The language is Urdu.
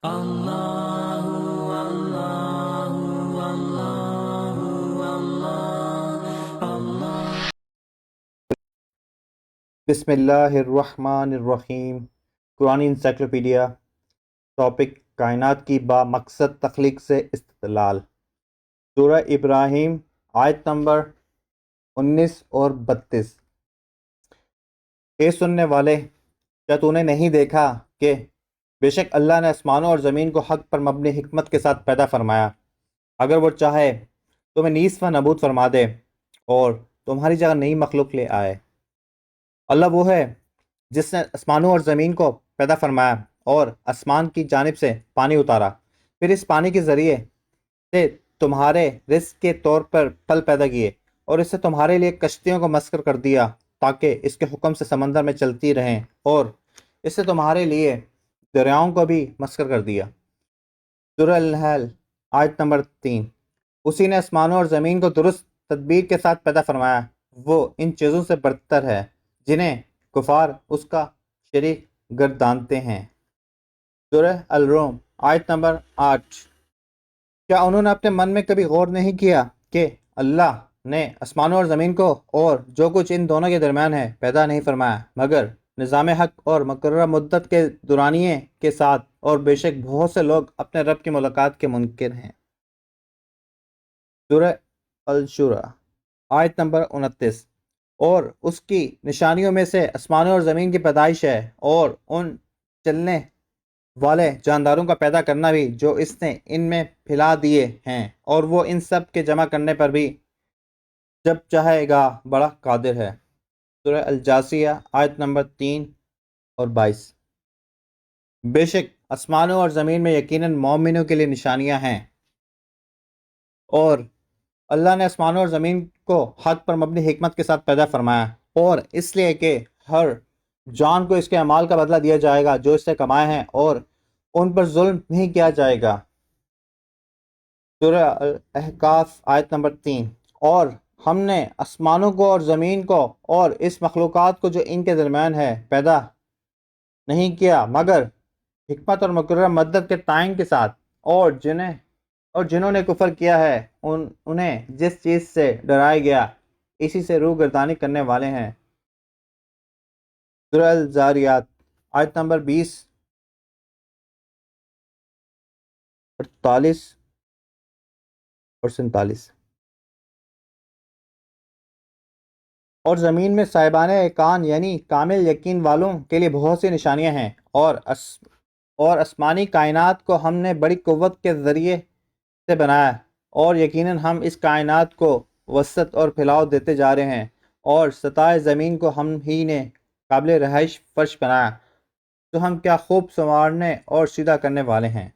اللہ اللہ اللہ اللہ اللہ۔ بسم اللہ الرحمن الرحیم۔ قرآن انسائکلوپیڈیا۔ ٹاپک: کائنات کی با مقصد تخلیق سے استدلال۔ سورہ ابراہیم آیت نمبر 19 اور 32۔ اے سننے والے، کیا تو نے نہیں دیکھا کہ بے شک اللہ نے آسمانوں اور زمین کو حق پر مبنی حکمت کے ساتھ پیدا فرمایا؟ اگر وہ چاہے تمہیں نیز و نابود فرما دے اور تمہاری جگہ نئی مخلوق لے آئے۔ اللہ وہ ہے جس نے آسمانوں اور زمین کو پیدا فرمایا اور آسمان کی جانب سے پانی اتارا، پھر اس پانی کے ذریعے سے تمہارے رزق کے طور پر پھل پیدا کیے، اور اس سے تمہارے لیے کشتیوں کو مسخر کر دیا تاکہ اس کے حکم سے سمندر میں چلتی رہیں، اور اس سے تمہارے لیے دریاؤں کو بھی مسخر کر دیا۔ سورہ النحل آیت نمبر 3۔ اسی نے آسمانوں اور زمین کو درست تدبیر کے ساتھ پیدا فرمایا، وہ ان چیزوں سے برتر ہے جنہیں کفار اس کا شریک گردانتے ہیں۔ سورہ الروم آیت نمبر 8۔ کیا انہوں نے اپنے من میں کبھی غور نہیں کیا کہ اللہ نے آسمانوں اور زمین کو اور جو کچھ ان دونوں کے درمیان ہے پیدا نہیں فرمایا مگر نظام حق اور مقررہ مدت کے دورانیے کے ساتھ، اور بے شک بہت سے لوگ اپنے رب کی ملاقات کے منکر ہیں۔ سورہ الشورى آیت نمبر 29۔ اور اس کی نشانیوں میں سے آسمانوں اور زمین کی پیدائش ہے، اور ان چلنے والے جانداروں کا پیدا کرنا بھی جو اس نے ان میں پھیلا دیے ہیں، اور وہ ان سب کے جمع کرنے پر بھی جب چاہے گا بڑا قادر ہے۔ سورہ الجاثیہ آیت نمبر 3 اور 22۔ بے شک آسمانوں اور زمین میں یقیناً مومنوں کے لیے نشانیاں ہیں، اور اللہ نے آسمانوں اور زمین کو حق پر مبنی حکمت کے ساتھ پیدا فرمایا، اور اس لیے کہ ہر جان کو اس کے اعمال کا بدلہ دیا جائے گا جو اس سے کمائے ہیں، اور ان پر ظلم نہیں کیا جائے گا۔ سورہ الاحقاف آیت نمبر 3۔ اور ہم نے آسمانوں کو اور زمین کو اور اس مخلوقات کو جو ان کے درمیان ہے پیدا نہیں کیا مگر حکمت اور مقررہ مدت کے تعین کے ساتھ، اور جنہوں نے کفر کیا ہے انہیں جس چیز سے ڈرایا گیا اسی سے روح گردانی کرنے والے ہیں۔ سورہ الزاریات آیت نمبر 20، 48 اور 47۔ اور زمین میں صاحبان ایقان یعنی کامل یقین والوں کے لیے بہت سی نشانیاں ہیں، اور آسمانی کائنات کو ہم نے بڑی قوت کے ذریعے سے بنایا، اور یقیناً ہم اس کائنات کو وسعت اور پھیلاؤ دیتے جا رہے ہیں، اور سطح زمین کو ہم ہی نے قابل رہائش فرش بنایا، تو ہم کیا خوب سنوارنے اور سیدھا کرنے والے ہیں۔